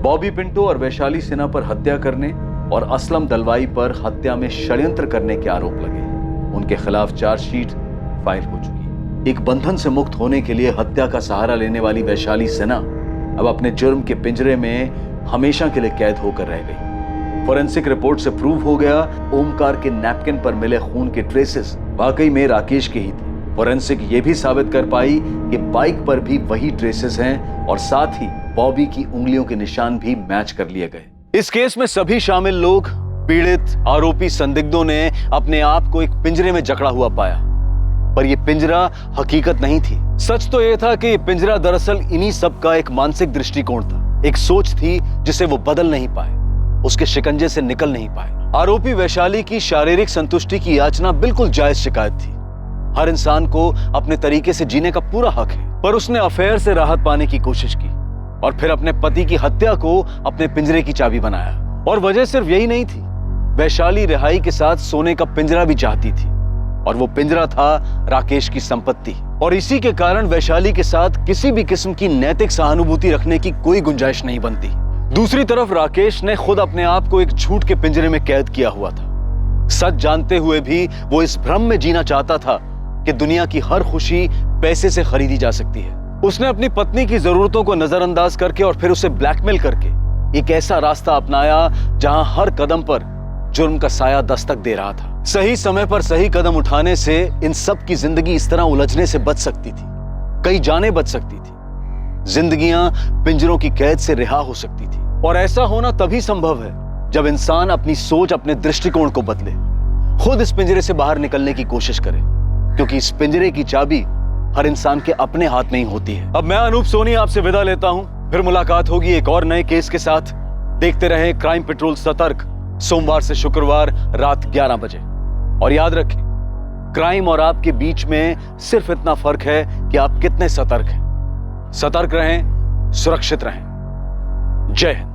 बॉबी पिंटो और वैशाली सिन्हा पर हत्या करने और असलम दलवाई पर हत्या में षड्यंत्र करने के आरोप लगे। उनके खिलाफ चार्जशीट फाइल हो चुकी है। एक बंधन से मुक्त होने के लिए हत्या का सहारा लेने वाली वैशाली सिन्हा अब अपने जुर्म के पिंजरे में हमेशा के लिए कैद होकर रह गई। फोरेंसिक रिपोर्ट से प्रूव हो गया ओमकार के नैपकिन पर मिले खून के ट्रेसेस वाकई में राकेश के ही थे। फोरेंसिक ये भी साबित कर पाई कि बाइक पर भी वही ट्रेसेस हैं और साथ ही बॉबी की उंगलियों के निशान भी मैच कर लिए गए। इस केस में सभी शामिल लोग, पीड़ित, आरोपी, संदिग्धों ने अपने आप को एक पिंजरे में जकड़ा हुआ पाया, पर यह पिंजरा हकीकत नहीं थी। सच तो यह था कि यह पिंजरा दरअसल इन्हीं सब का एक मानसिक दृष्टिकोण था, एक सोच थी जिसे वो बदल नहीं पाए, उसके शिकंजे से निकल नहीं पाए। आरोपी वैशाली की शारीरिक संतुष्टि की याचना बिल्कुल जायज शिकायत थी। हर इंसान को अपने तरीके से जीने का पूरा हक है, पर उसने अफेयर से राहत पाने की कोशिश की और फिर अपने पति की हत्या को अपने पिंजरे की चाबी बनाया। और वजह सिर्फ यही नहीं थी, वैशाली रिहाई के साथ सोने का पिंजरा भी चाहती थी और वो पिंजरा था राकेश की संपत्ति। और इसी के कारण वैशाली के साथ किसी भी किस्म की नैतिक सहानुभूति रखने की कोई गुंजाइश नहीं बनती। दूसरी तरफ राकेश ने खुद अपने आप को एक झूठ के पिंजरे में कैद किया हुआ था। सच जानते हुए भी वो इस भ्रम में जीना चाहता था कि दुनिया की हर खुशी पैसे से खरीदी जा सकती है। उसने अपनी पत्नी की जरूरतों को नजरअंदाज करके और फिर उसे ब्लैकमेल करके एक ऐसा रास्ता अपनाया जहां हर कदम पर जुर्म का साया दस्तक दे रहा था। सही समय पर सही कदम उठाने से इन सब की जिंदगी इस तरह उलझने से बच सकती थी, कई जानें बच सकती थी, जिंदगियां पिंजरों की कैद से रिहा हो सकती थी। और ऐसा होना तभी संभव है जब इंसान अपनी सोच, अपने दृष्टिकोण को बदले, खुद इस पिंजरे से बाहर निकलने की कोशिश करे, क्योंकि इस पिंजरे की चाबी हर इंसान के अपने हाथ में ही होती है। अब मैं अनूप सोनी आपसे विदा लेता हूं, फिर मुलाकात होगी एक और नए केस के साथ। देखते रहें क्राइम पेट्रोल सतर्क, सोमवार से शुक्रवार रात 11 बजे। और याद रखें, क्राइम और आपके बीच में सिर्फ इतना फर्क है कि आप कितने सतर्क हैं। सतर्क रहें, सुरक्षित रहें। जय हिंद।